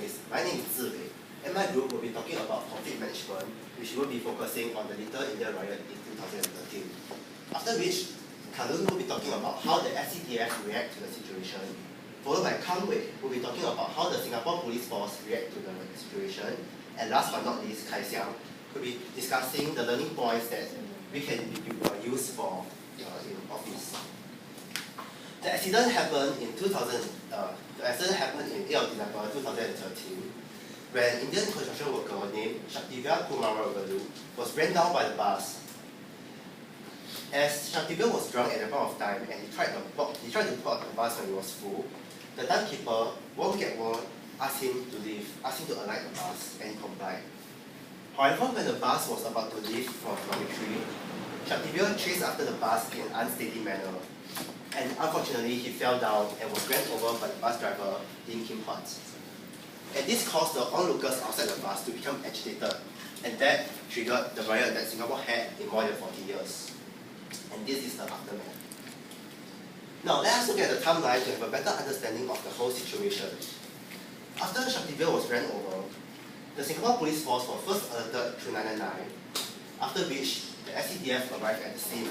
Chinese. My name is Ziwei, and my group will be talking about conflict management, which will be focusing on the Little India riot in 2013. After which, Kalun will be talking about how the SCDF react to the situation, followed by Comm, who will be talking about how the Singapore Police Force react to the situation, and last but not least, Kai Xiang will be discussing the learning points that we can use for in office. The accident happened in 8 of December 2013, when Indian construction worker named Shaktivya Kumaragalu was ran down by the bus. As Shaktivya was drunk at the point of time and he tried to board the bus when it was full, the timekeeper, Wong Kiat Wong, asked him to leave, asked him to alight the bus, and he complied. However, when the bus was about to leave from dormitory, Shaktivya chased after the bus in an unsteady manner, and unfortunately he fell down and was ran over by the bus driver, Lim Kim Huat. And this caused the onlookers outside the bus to become agitated, and that triggered the riot that Singapore had in more than 40 years. And this is the aftermath. Now let us look at the timeline to have a better understanding of the whole situation. After Shaktivya was ran over, the Singapore Police Force was first alerted through 999, after which the SCDF arrived at the scene.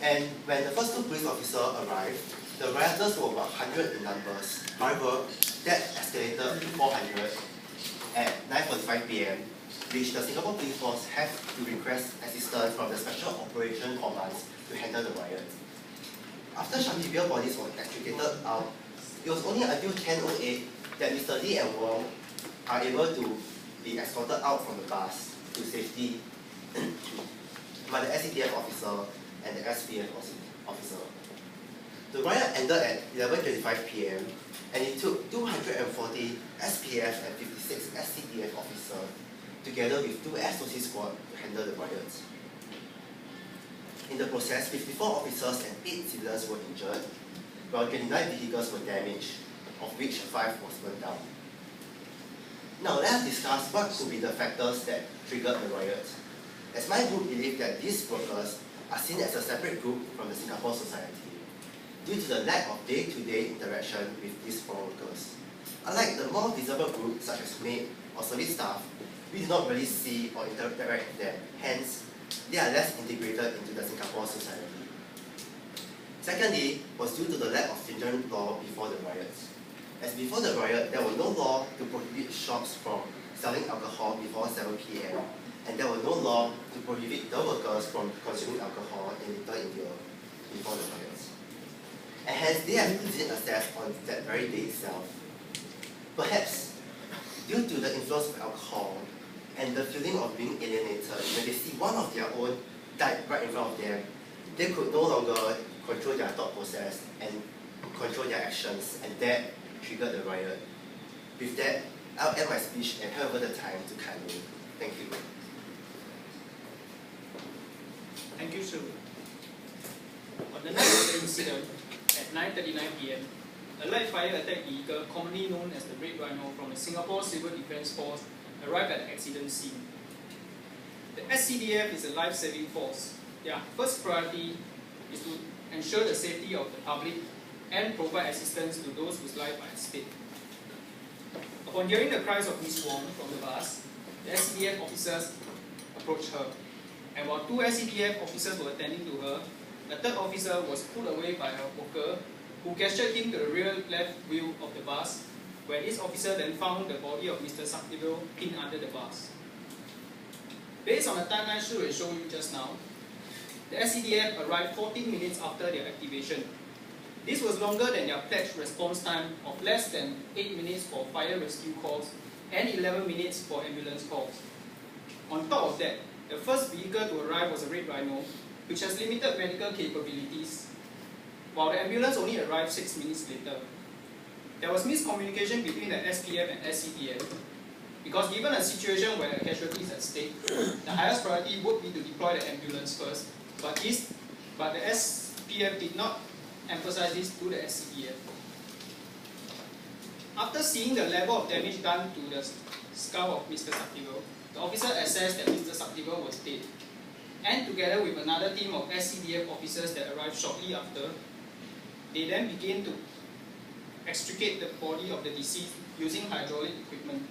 And when the first two police officers arrived, the rioters were about 100 in numbers. However, that escalated to 400 at 9:45 PM, which the Singapore Police Force had to request assistance from the Special Operation Commands to handle the riot. After Shaktivya's bodies were extricated out, it was only until 10:08 that Mr. Lee and Wong are able to be escorted out from the bus to safety by the SCDF officer and the SPF officer. The riot ended at 11:25 PM, and it took 240 SPF and 56 SCDF officers, together with 2 SOC squad, to handle the riots. In the process, 54 officers and 8 civilians were injured, while 29 vehicles were damaged, of which 5 was burned down. Now let us discuss what could be the factors that triggered the riot, as my group believes that these workers are seen as a separate group from the Singapore society, due to the lack of day-to-day interaction with these foreign workers. Unlike the more visible groups such as maid or service staff, we do not really see or interact with them, hence, they are less integrated into the Singapore society. Secondly, was due to the lack of stringent law before the riots. As before the riot, there was no law to prohibit shops from selling alcohol before 7 PM, and there was no law to prohibit the workers from consuming alcohol in Little India before the riots. And hence, they have easy access on that very day itself. Perhaps, due to the influence of alcohol and the feeling of being alienated, when they see one of their own died right in front of them, they could no longer control their thought process and control their actions, and that triggered the riot. With that, I'll end my speech and hand over the time to Kalun. Thank you. Thank you, Sue. On the night of the incident, at 9:39 PM, a light fire attack vehicle, commonly known as the Red Rhino, from the Singapore Civil Defence Force arrived at the accident scene. The SCDF is a life-saving force. Their first priority is to ensure the safety of the public and provide assistance to those whose lives are at stake. Upon hearing the cries of Ms. Wong from the bus, the SCDF officers approached her, and while 2 SCDF officers were attending to her, a third officer was pulled away by a worker who gestured him to the rear left wheel of the bus, where this officer then found the body of Mr. Shaktivya pinned under the bus. Based on the timeline Shu showed you just now, the SCDF arrived 14 minutes after their activation. This was longer than their pledged response time of less than 8 minutes for fire rescue calls and 11 minutes for ambulance calls. On top of that, the first vehicle to arrive was a Red Rhino, which has limited medical capabilities, while the ambulance only arrived 6 minutes later. There was miscommunication between the SPF and SCDF, because given a situation where a casualty is at stake, the highest priority would be to deploy the ambulance first, but the SPF did not emphasize this to the SCDF. After seeing the level of damage done to the skull of Mr. Shaktivya, the officer assessed that Mr. Shaktivya was dead, and together with another team of SCDF officers that arrived shortly after, they then began to extricate the body of the deceased using hydraulic equipment.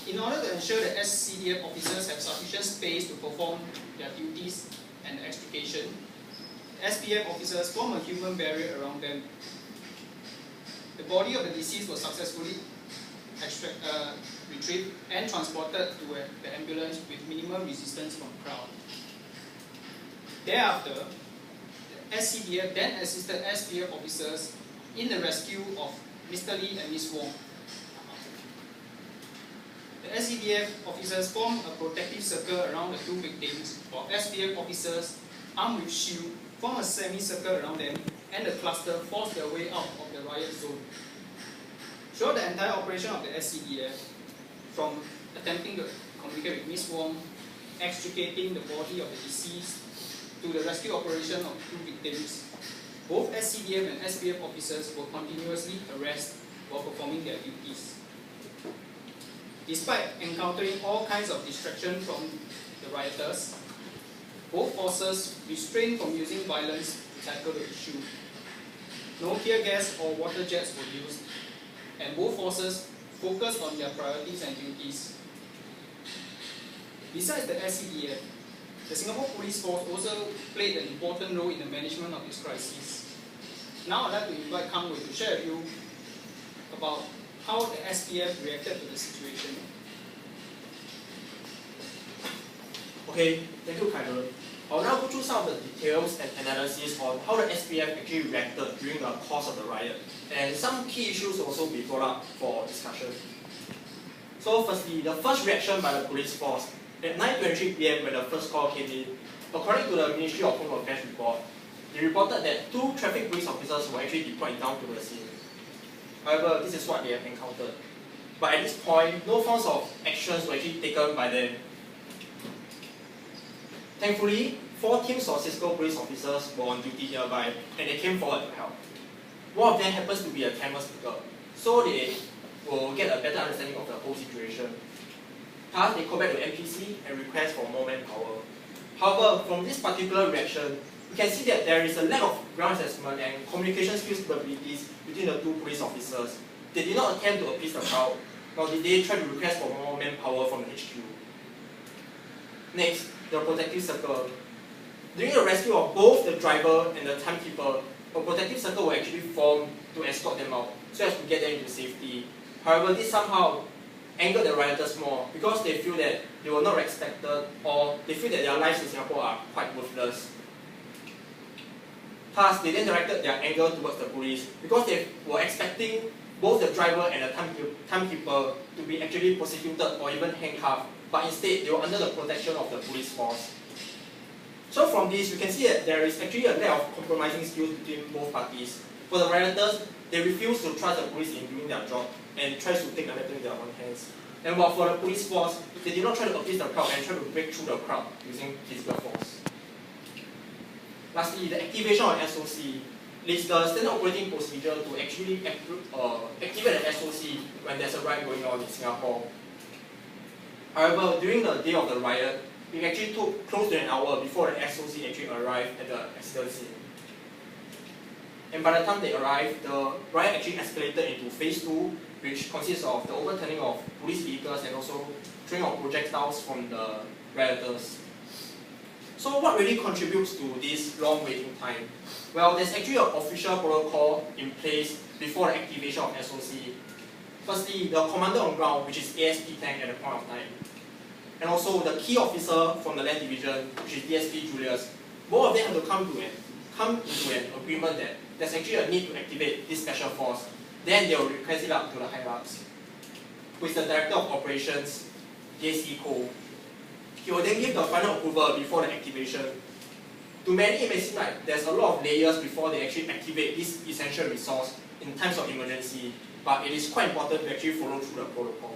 In order to ensure that SCDF officers have sufficient space to perform their duties and extrication, SPF officers form a human barrier around them. The body of the deceased was successfully retrieved and transported to the ambulance with minimal resistance from crowd. Thereafter, the SCDF then assisted SPF officers in the rescue of Mr. Lee and Ms. Wong. The SCDF officers formed a protective circle around the two victims, while SPF officers, armed with shield, formed a semicircle around them, and the cluster forced their way out of the riot zone. Throughout the entire operation of the SCDF, from attempting to communicate with Ms. Wong, extricating the body of the deceased, to the rescue operation of two victims, both SCDF and SPF officers were continuously harassed while performing their duties. Despite encountering all kinds of distraction from the rioters, both forces refrained from using violence to tackle the issue. No tear gas or water jets were used, and both forces focused on their priorities and duties. Besides the SCDF, the Singapore Police Force also played an important role in the management of this crisis. Now I'd like to invite Comm to share with you about how the SPF reacted to the situation. Okay, thank you, Kaiser. I'll now go through some of the details and analysis on how the SPF actually reacted during the course of the riot, and some key issues also be brought up for discussion. So firstly, the first reaction by the police force. At 9:23 PM when the first call came in, according to the Ministry of Home Affairs report, they reported that 2 traffic police officers were actually deployed down to the scene. However, this is what they have encountered. But at this point, no forms of actions were actually taken by them. Thankfully, 4 teams of Cisco police officers were on duty nearby, and they came forward to help. One of them happens to be a Tamil speaker, so they will get a better understanding of the whole situation. Thus, they call back to MPC and request for more manpower. However, from this particular reaction, we can see that there is a lack of ground assessment and communication skills capabilities between the 2 police officers. They did not attempt to appease the crowd, nor did they try to request for more manpower from the HQ. Next, the protective circle. During the rescue of both the driver and the timekeeper, a protective circle will actually form to escort them out, so as to get them into safety. However, this somehow angered the rioters more because they feel that they were not respected, or they feel that their lives in Singapore are quite worthless. Thus, they then directed their anger towards the police because they were expecting both the driver and the timekeeper to be actually prosecuted or even handcuffed, but instead they were under the protection of the police force. So from this, you can see that there is actually a lack of compromising skills between both parties. For the rioters, they refuse to trust the police in doing their job and tries to take the matter in their own hands. And while for the police force, they did not try to appease the crowd and try to break through the crowd using physical force. Lastly, the activation of SOC. It is the standard operating procedure to actually activate an SOC when there's a riot going on in Singapore. However, during the day of the riot, it actually took close to an hour before the SOC actually arrived at the accident scene. And by the time they arrived, the riot actually escalated into phase 2, which consists of the overturning of police vehicles and also throwing of projectiles from the rioters. So what really contributes to this long waiting time? Well, there's actually an official protocol in place before the activation of SOC. Firstly, the commander on ground, which is ASP Tank at the point of time, and also the key officer from the land division, which is DSP Julius. Both of them have to come into an agreement that there's actually a need to activate this special force. Then they will request it up to the higher-ups, with the Director of Operations, JC Cole. He will then give the final approval before the activation. To many, it may seem like there's a lot of layers before they actually activate this essential resource in times of emergency, but it is quite important to actually follow through the protocol.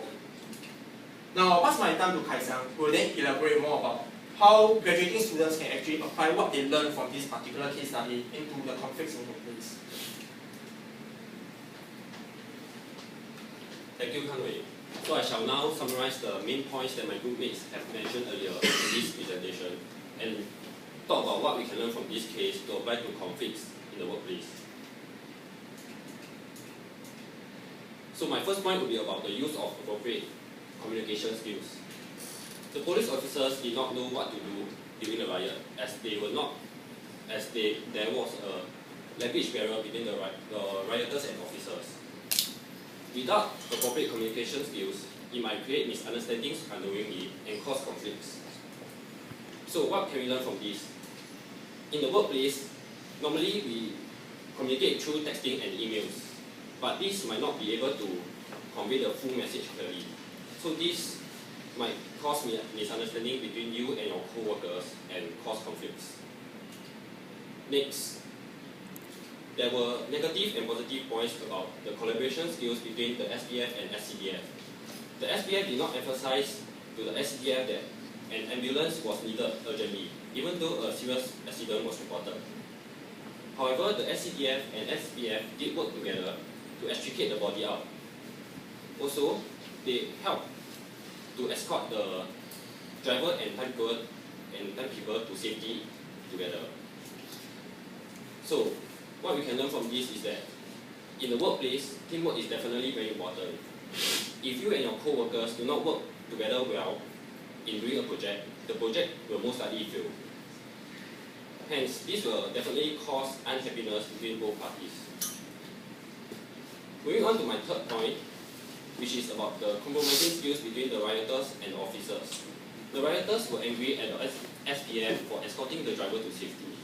Now, I'll pass my time to Kai Sang, who will then elaborate more about how graduating students can actually apply what they learn from this particular case study into the conflicts in the place. Thank you, Kang Wei. So I shall now summarize the main points that my group mates have mentioned earlier in this presentation and talk about what we can learn from this case to apply to conflicts in the workplace. So my first point would be about the use of appropriate communication skills. The police officers did not know what to do during the riot, as there was a language barrier between the rioters and officers. Without appropriate communication skills, it might create misunderstandings unknowingly and cause conflicts. So what can we learn from this? In the workplace, normally we communicate through texting and emails, but this might not be able to convey the full message clearly. So this might cause misunderstanding between you and your co-workers and cause conflicts. Next, there were negative and positive points about the collaboration skills between the SPF and SCDF. The SPF did not emphasize to the SCDF that an ambulance was needed urgently, even though a serious accident was reported. However, the SCDF and SPF did work together to extricate the body out. Also, they helped to escort the driver and timekeeper to safety together. So, what we can learn from this is that in the workplace, teamwork is definitely very important. If you and your co-workers do not work together well in doing a project, the project will most likely fail. Hence, this will definitely cause unhappiness between both parties. Moving on to my third point, which is about the compromising skills between the rioters and the officers. The rioters were angry at the SPF for escorting the driver to safety.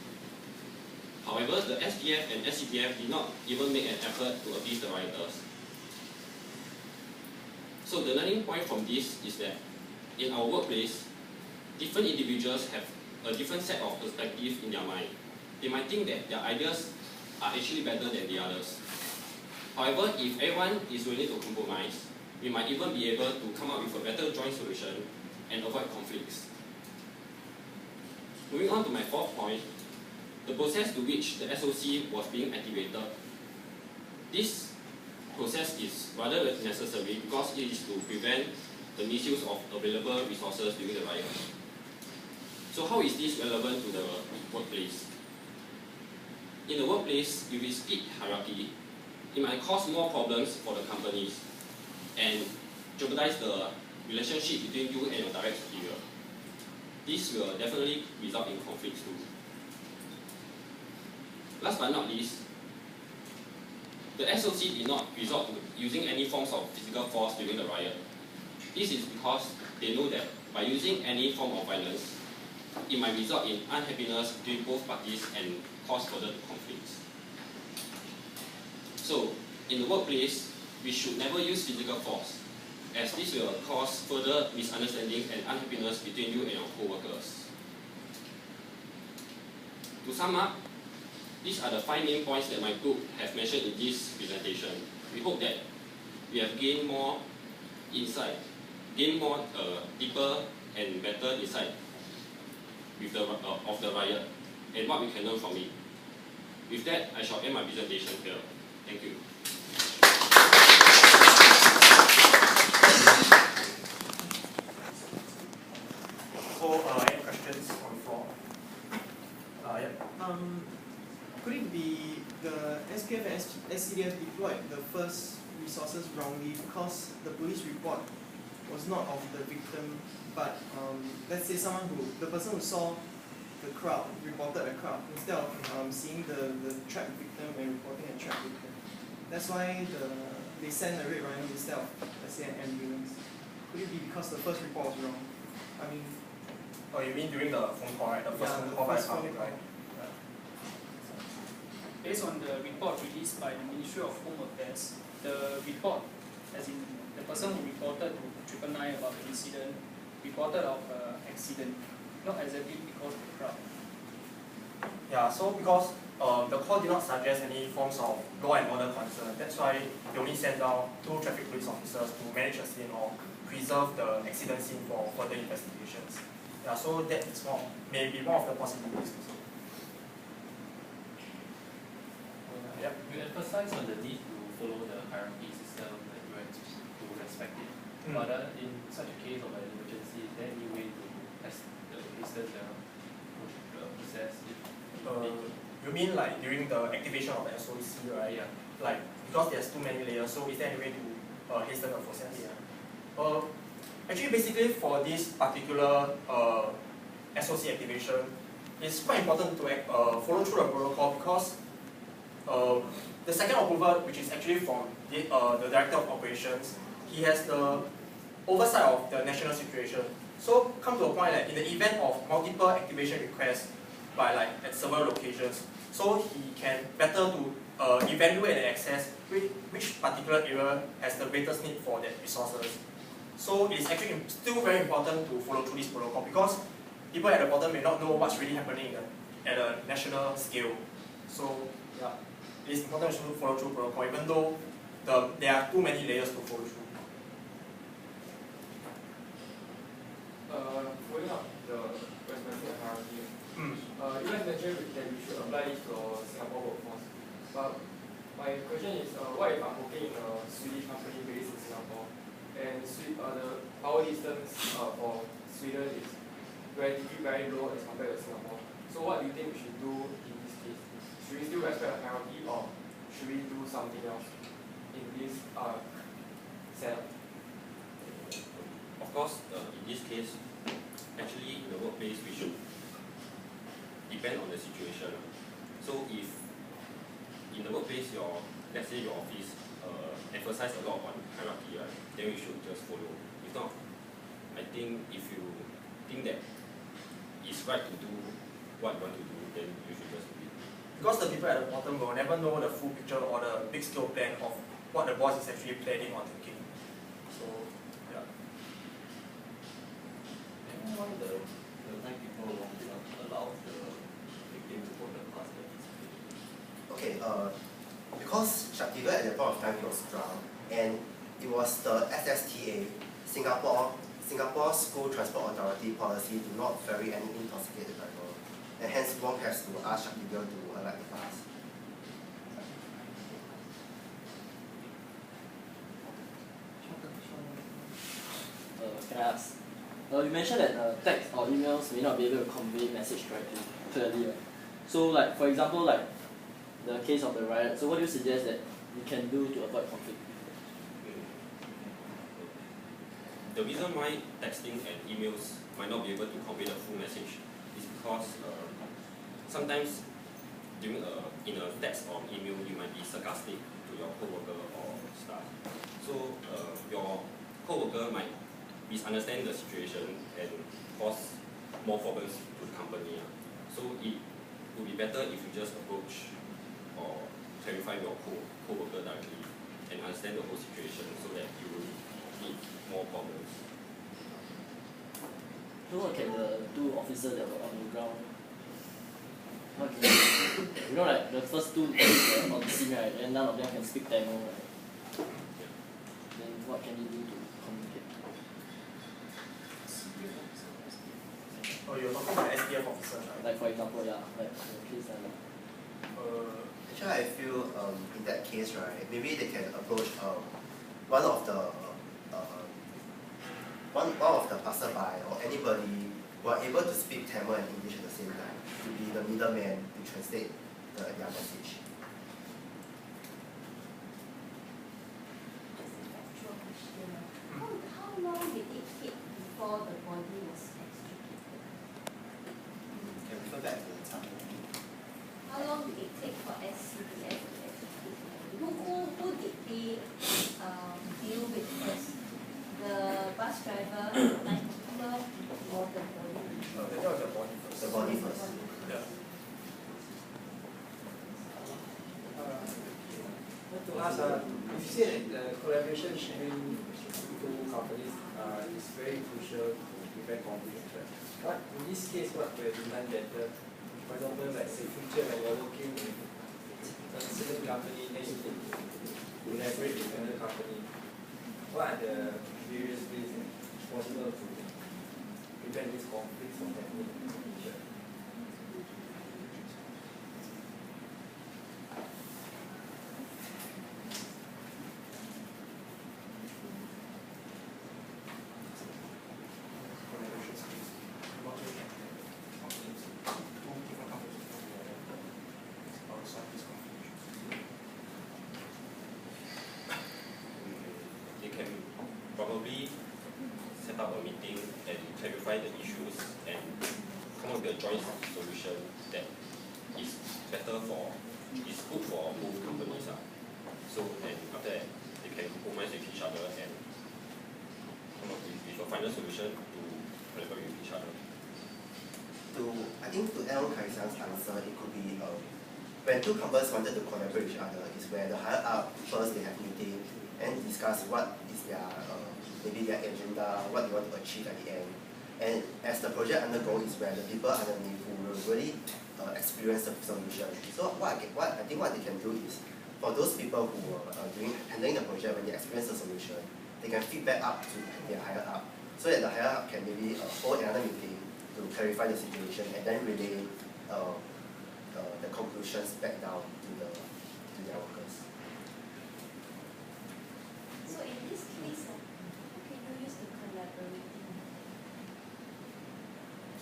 However, the SPF and SCDF did not even make an effort to appease the rioters. So the learning point from this is that in our workplace, different individuals have a different set of perspectives in their mind. They might think that their ideas are actually better than the others. However, if everyone is willing to compromise, we might even be able to come up with a better joint solution and avoid conflicts. Moving on to my fourth point, the process to which the SOC was being activated. This process is rather necessary because it is to prevent the misuse of available resources during the riot. So how is this relevant to the workplace? In the workplace, with its split hierarchy, it might cause more problems for the companies and jeopardize the relationship between you and your direct superior. This will definitely result in conflicts too. Last but not least, the SOC did not resort to using any forms of physical force during the riot. This is because they know that by using any form of violence, it might result in unhappiness between both parties and cause further conflicts. So, in the workplace, we should never use physical force, as this will cause further misunderstanding and unhappiness between you and your co-workers. To sum up, these are the 5 main points that my group have mentioned in this presentation. We hope that we have gained more insight, deeper and better insight with of the riot and what we can learn from it. With that, I shall end my presentation here. Thank you. So, any questions on the floor? Yeah. Could it be the SPF and SCDF deployed the first resources wrongly because the police report was not of the victim, but let's say the person who saw the crowd reported a crowd instead of seeing the trapped victim and reporting a trapped victim. That's why they sent a red rhino instead of, let's say, an ambulance. Could it be because the first report was wrong? I mean. Oh, you mean during the phone call, right? The first phone call by the public, right? Based on the report released by the Ministry of Home Affairs, the report, as in the person who reported to 999 about the incident, reported of accident, not exactly because of the crowd. Yeah, so because the call did not suggest any forms of law and order concern, that's why they only sent down 2 traffic police officers to manage the scene or preserve the accident scene for further investigations. Yeah, so that is maybe one of the possibilities also. Yep. You emphasize on the need to follow the hierarchy system and to respect it. But in such a case of an emergency, is there any way to hasten the process? You mean like during the activation of the SOC, right? Yeah. Like because there's too many layers, so is there any way to hasten the process. Actually, basically for this particular SOC activation, it's quite important to follow through the protocol because the second approval, which is actually from the Director of Operations, he has the oversight of the national situation. So come to a point that in the event of multiple activation requests by at several locations, so he can better to evaluate and assess which particular area has the greatest need for that resources. So it's actually still very important to follow through this protocol because people at the bottom may not know what's really happening at a national scale. So yeah, it's important to follow through protocol even though there are too many layers to follow through. Following up the responsibility hierarchy, you guys mentioned that we should apply this to our Singapore workforce. But my question is, what if I'm working in a Swedish company based in Singapore, and the power distance for Sweden is relatively very low as compared to Singapore? So what do you think we should do in this case? Should we still respect the hierarchy, or should we do something else in this setup? Of course, in this case, actually in the workplace we should depend on the situation. So if in the workplace let's say your office emphasize a lot on hierarchy, right, then we should just follow. If not, I think if you think that it's right to do what you want to do, then you should just do it. Because the people at the bottom will never know the full picture or the big scale plan of what the boss is actually planning or thinking. So yeah. And why the night people won't allow the victim to vote the past that is Okay, because Shaktivel at the point of time he was drowned, and it was the SSTA, Singapore School Transport Authority policy to not ferry any intoxicated driver, and hence Wong has to ask Shaktivel to alight the bus. Can I ask? You mentioned that text or emails may not be able to convey message correctly, clearly, right? So, for example, the case of the riot. So, what do you suggest that we can do to avoid conflict? The reason why texting and emails might not be able to convey the full message is because sometimes in a text or email you might be sarcastic to your coworker or staff. So your coworker might misunderstand the situation and cause more problems to the company. So it would be better if you just approach or clarify your coworker directly and understand the whole situation so that you will meet more problems. So what can the two officers that were on the ground, what can they do? The first two were on the scene, right, and none of them can speak Tamil, right? Yeah. Then what can you do to communicate? Oh, you're talking about SDF officers, right? For example, yeah, in the case Actually, I feel in that case, right, maybe they can approach one of the passerby or anybody who are able to speak Tamil and English at the same time to be the middleman to translate their message. As a factual question, how long did it take before the body was extricated? Can we go back to the time? How long did it take for SCDF to extricate the body? Who did they deal with first? The bus driver, the night keeper, or the body? That was the body first. The body first. Yeah. To ask, if you say that the collaboration between two companies is very crucial to prevent conflict, but in this case, what would have been done better? For example, say future when you're working with a certain company, then you need to collaborate with another company. What are the various ways possible to prevent these conflicts from happening in the future? I probably set up a meeting and clarify the issues and come up with a joint solution that is better for, is good for both companies. So then after that, they can compromise with each other and come up with a final solution to collaborate with each other. I think to add on Kaisang's answer, it could be when two companies wanted to collaborate with each other, is where the higher up first they have meeting and discuss what is their maybe their agenda, what they want to achieve at the end. And as the project undergoes is where the people underneath who will really experience the solution. So what I think what they can do is, for those people who are handling the project, when they experience the solution, they can feedback up to their higher up, so that the higher up can maybe hold another meeting to clarify the situation and then relay the conclusions back down to their workers. So in this case, how can you use the collaborating?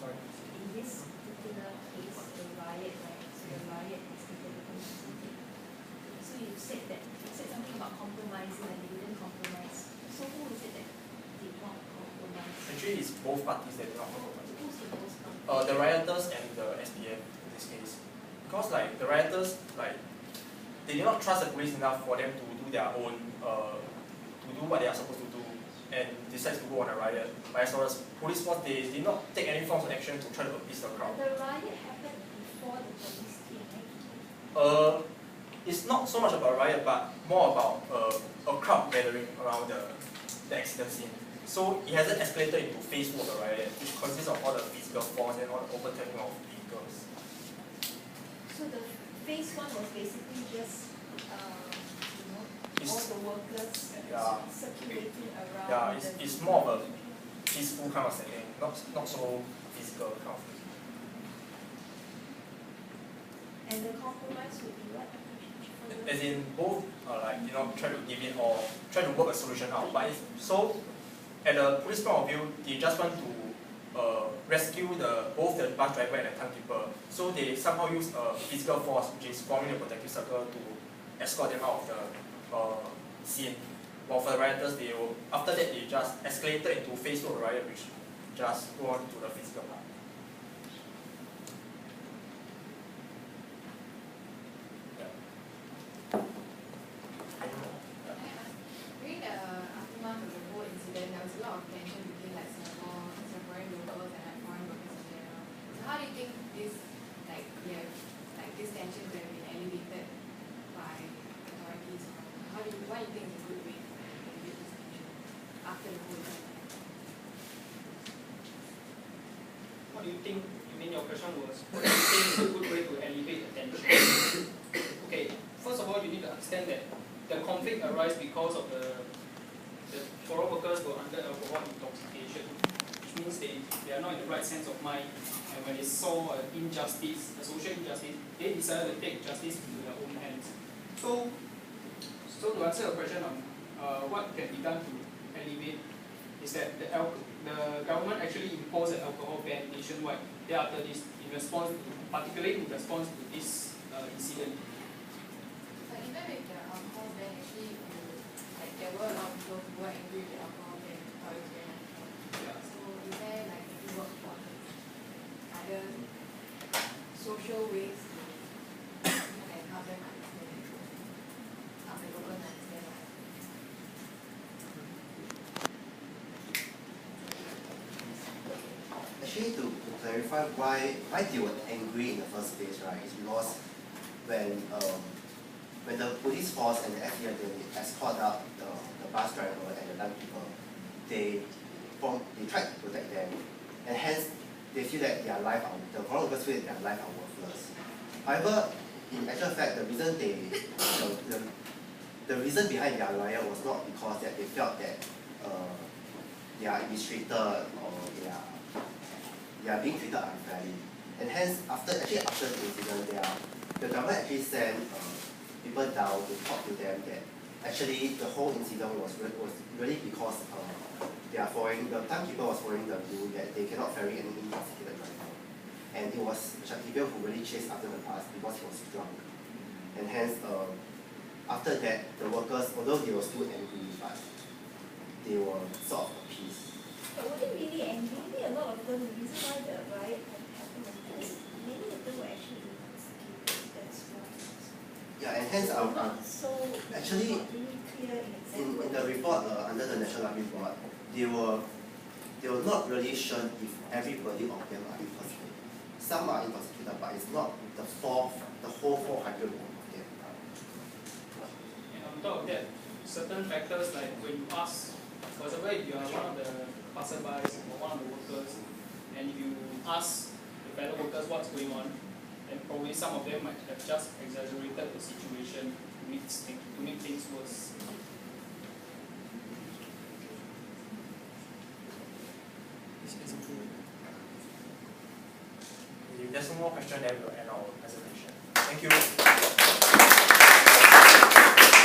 Sorry. In this particular case, the riot, right? So the riot is the So you said something about compromising and you didn't compromise. So who is it that did not compromise? Actually, it's both parties that do not compromise. Who's the most compromise? The rioters and the SPF in this case. Because like the rioters, like they did not trust the police enough for them to do their own, to do what they are supposed to do, and decides to go on a riot. But as far as police force, they did not take any forms of action to try to appease the crowd. The riot happened before the police came, right? It's not so much about riot, but more about a crowd gathering around the accident scene. So it hasn't escalated into phase 2 of the riot. It consists of all the physical force and all the overturning of vehicles. So the phase 1 was basically just, all the workers circulating around. Yeah, it's more of a peaceful kind of setting, not so physical kind of thing. And the compromise would be what? As in both try to give in or try to work a solution out. But so at the police point of view, they just want to rescue both the bus driver and the timekeeper. So they somehow use physical force, which is forming a protective circle, to escort them out of the scene. While for the rioters, after that they just escalated into phase 2 of the riot, which just go on to the physical part. During the aftermath of the whole incident, there was a lot of tension between like Singaporean locals and like foreign workers in general. So how do you think this tension could have been alleviated by authorities? Why do you think it's a good way to alleviate this tension after the whole incident? What do you think? You mean your question was, what do you think is a good way to alleviate the tension? Okay, first of all, you need to understand that the conflict arises because of the foreign workers were under alcohol intoxication, which means they are not in the right sense of mind. And when they saw an injustice, a social injustice, they decided to take justice into their own hands. So to answer your question on what can be done to alleviate, is that the government actually imposed an alcohol ban nationwide thereafter this, particularly in response to this incident. But even with the alcohol ban, actually, there were a lot of people who were angry with the alcohol ban, how it was very natural. Yeah. So is there like any work for other social ways to help them understand, help the locals understand? Actually, to clarify why they were angry in the first place, right, is because when the police force and the FBI they escort out the bus driver and the timekeeper, they tried to protect them, and hence they feel that the foreign workers feel that their life are worthless. However, in actual fact, the reason behind their riot was not because that they felt that they are mistreated or they are being treated unfairly. And hence, after the incident, the government actually sent people down to talk to them that actually the whole incident was really because the timekeeper was following the rule that they cannot ferry any intoxicated driver. And it was Shakibel who really chased after the bus because he was drunk. And hence, after that, the workers, although they were still angry, but they were sort of appeased. But were they really angry? Maybe a lot of them, the reason why the riot happened was because many of them were actually intoxicated. That's why. Yeah, and hence So not so actually, not really clear in exactly in the report under the National Library Board, they were not really sure if everybody of them are intoxicated. Some are intoxicated, but it's not the whole 400 of them. And on top of that, certain factors like when you ask, for example, if you are one of the passerbys or one of the workers, and if you ask the fellow workers what's going on, then probably some of them might have just exaggerated the situation to make things worse. If there's no more question, then we'll end our presentation. Thank you.